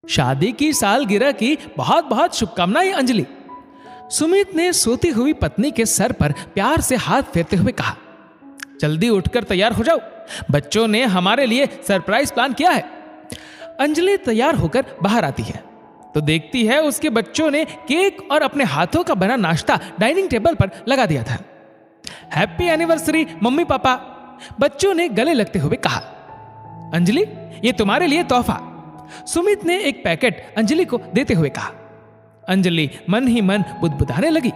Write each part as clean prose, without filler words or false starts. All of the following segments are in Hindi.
शादी की सालगिरह की बहुत बहुत शुभकामनाएं अंजलि। सुमित ने सोती हुई पत्नी के सर पर प्यार से हाथ फेरते हुए कहा, जल्दी उठकर तैयार हो जाओ, बच्चों ने हमारे लिए सरप्राइज प्लान किया है। अंजलि तैयार होकर बाहर आती है तो देखती है उसके बच्चों ने केक और अपने हाथों का बना नाश्ता डाइनिंग टेबल पर लगा दिया था। हैप्पी एनिवर्सरी मम्मी पापा, बच्चों ने गले लगते हुए कहा। अंजलि, ये तुम्हारे लिए तोहफा, सुमित ने एक पैकेट अंजलि को देते हुए कहा। अंजलि मन ही मन बुदबुदाने लगी,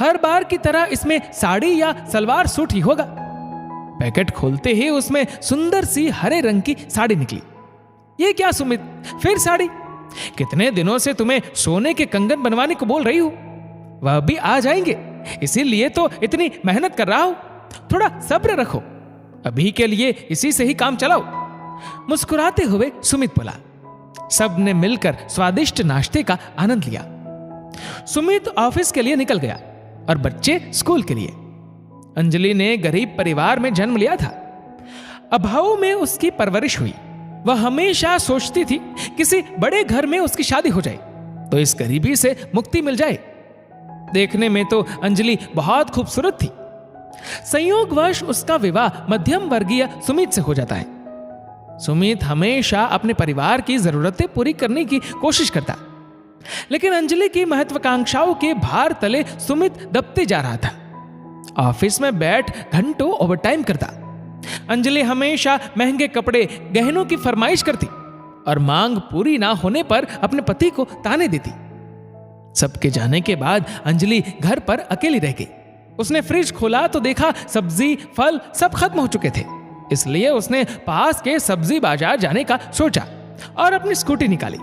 हर बार की तरह इसमें साड़ी या सलवार सूट ही होगा। पैकेट खोलते ही उसमें सुंदर सी हरे रंग की साड़ी निकली। ये क्या सुमित, फिर साड़ी? कितने दिनों से तुम्हें सोने के कंगन बनवाने को बोल रही हूं, वह भी आ जाएंगे, इसीलिए तो इतनी मेहनत कर रहा हूं। थोड़ा सब्र रखो, अभी के लिए इसी से ही काम चलाओ, मुस्कुराते हुए सुमित बोला। सब ने मिलकर स्वादिष्ट नाश्ते का आनंद लिया। सुमित ऑफिस के लिए निकल गया और बच्चे स्कूल के लिए। अंजलि ने गरीब परिवार में जन्म लिया था। अभाव में उसकी परवरिश हुई। वह हमेशा सोचती थी किसी बड़े घर में उसकी शादी हो जाए तो इस गरीबी से मुक्ति मिल जाए। देखने में तो अंजलि बहुत खूबसूरत थी। संयोगवश उसका विवाह मध्यम वर्गीय सुमित से हो जाता है। सुमित हमेशा अपने परिवार की जरूरतें पूरी करने की कोशिश करता, लेकिन अंजलि की महत्वाकांक्षाओं के भार तले सुमित दबते जा रहा था। ऑफिस में बैठ घंटों ओवरटाइम करता। अंजलि हमेशा महंगे कपड़े गहनों की फरमाइश करती और मांग पूरी ना होने पर अपने पति को ताने देती। सबके जाने के बाद अंजलि घर पर अकेली रह गई। उसने फ्रिज खोला तो देखा सब्जी फल सब खत्म हो चुके थे। इसलिए उसने पास के सब्जी बाजार जाने का सोचा और अपनी स्कूटी निकाली।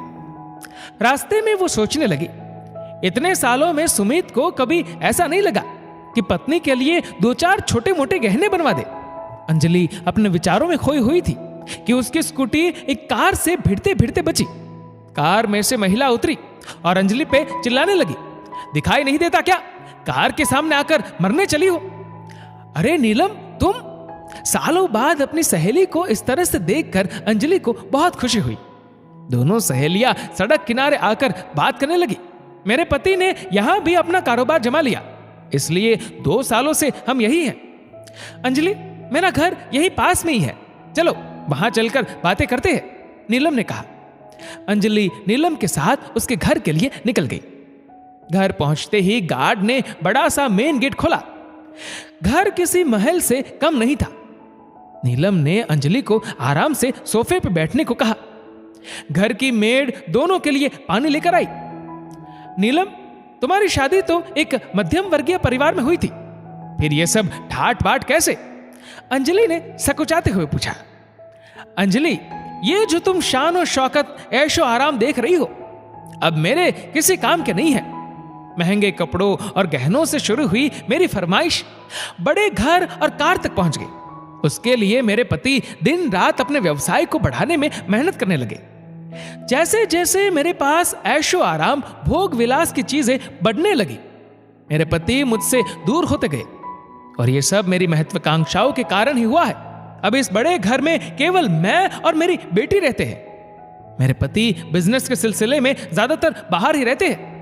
रास्ते में वो सोचने लगी, इतने सालों में सुमित को कभी ऐसा नहीं लगा कि पत्नी के लिए 2-4 छोटे मोटे गहने बनवा दे। अंजलि अपने विचारों में खोई हुई थी कि उसकी स्कूटी एक कार से भिड़ते भिड़ते बची। कार में से महिला उतरी और अंजलि पे चिल्लाने लगी, दिखाई नहीं देता क्या, कार के सामने आकर मरने चली हो? अरे नीलम, तुम? सालों बाद अपनी सहेली को इस तरह से देखकर अंजलि को बहुत खुशी हुई। दोनों सहेलियां सड़क किनारे आकर बात करने लगी। मेरे पति ने यहां भी अपना कारोबार जमा लिया, इसलिए 2 सालों से हम यही हैं। अंजलि, मेरा घर यही पास में ही है, चलो वहां चलकर बातें करते हैं, नीलम ने कहा। अंजलि नीलम के साथ उसके घर के लिए निकल गई। घर पहुंचते ही गार्ड ने बड़ा सा मेन गेट खोला। घर किसी महल से कम नहीं था। नीलम ने अंजलि को आराम से सोफे पर बैठने को कहा। घर की मेड दोनों के लिए पानी लेकर आई। नीलम, तुम्हारी शादी तो एक मध्यम वर्गीय परिवार में हुई थी, फिर ये सब ठाट बाट कैसे? अंजलि ने सकुचाते हुए पूछा। अंजलि, ये जो तुम शान और शौकत ऐशो आराम देख रही हो, अब मेरे किसी काम के नहीं है। महंगे कपड़ों और गहनों से शुरू हुई मेरी फरमाइश बड़े घर और कार तक पहुंच गई। उसके लिए मेरे पति दिन रात अपने व्यवसाय को बढ़ाने में मेहनत करने लगे। जैसे जैसे मेरे पास ऐशो आराम भोग विलास की चीजें बढ़ने लगी, मेरे पति मुझसे दूर होते गए और ये सब मेरी महत्वाकांक्षाओं के कारण ही हुआ है। अब इस बड़े घर में केवल मैं और मेरी बेटी रहते हैं। मेरे पति बिजनेस के सिलसिले में ज्यादातर बाहर ही रहते हैं।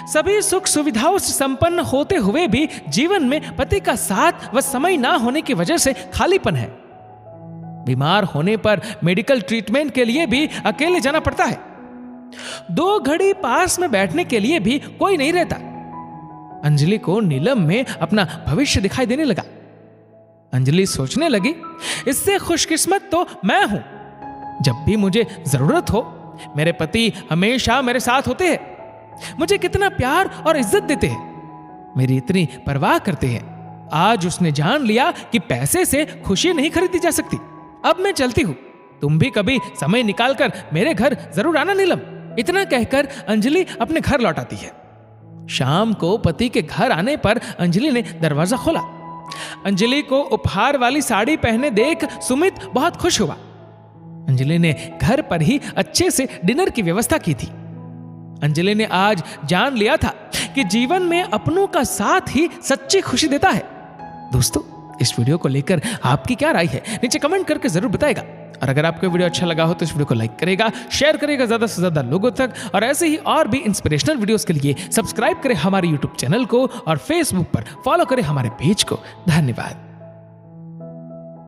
सभी सुख सुविधाओं से संपन्न होते हुए भी जीवन में पति का साथ व समय ना होने की वजह से खालीपन है। बीमार होने पर मेडिकल ट्रीटमेंट के लिए भी अकेले जाना पड़ता है। 2 घड़ी पास में बैठने के लिए भी कोई नहीं रहता। अंजलि को नीलम में अपना भविष्य दिखाई देने लगा। अंजलि सोचने लगी, इससे खुशकिस्मत तो मैं हूं। जब भी मुझे जरूरत हो, मेरे पति हमेशा मेरे साथ होते हैं, मुझे कितना प्यार और इज्जत देते हैं, मेरी इतनी परवाह करते हैं। आज उसने जान लिया कि पैसे से खुशी नहीं खरीदी जा सकती। अब मैं चलती हूं, तुम भी कभी समय निकालकर मेरे घर जरूर आना नीलम। इतना कहकर अंजलि अपने घर लौट आती है। शाम को पति के घर आने पर अंजलि ने दरवाजा खोला। अंजलि को उपहार वाली साड़ी पहने देख सुमित बहुत खुश हुआ। अंजलि ने घर पर ही अच्छे से डिनर की व्यवस्था की थी। अंजलि ने आज जान लिया था कि जीवन में अपनों का साथ ही सच्ची खुशी देता है। दोस्तों, इस वीडियो को लेकर आपकी क्या राय है नीचे कमेंट करके जरूर बताएगा और अगर आपको वीडियो अच्छा लगा हो तो इस वीडियो को लाइक करेगा, शेयर करेगा ज़्यादा से ज़्यादा लोगों तक, और ऐसे ही और भी इंस्पिरेशनल वीडियोस के लिए सब्सक्राइब करें हमारे यूट्यूब चैनल को और फेसबुक पर फॉलो करें हमारे पेज को। धन्यवाद।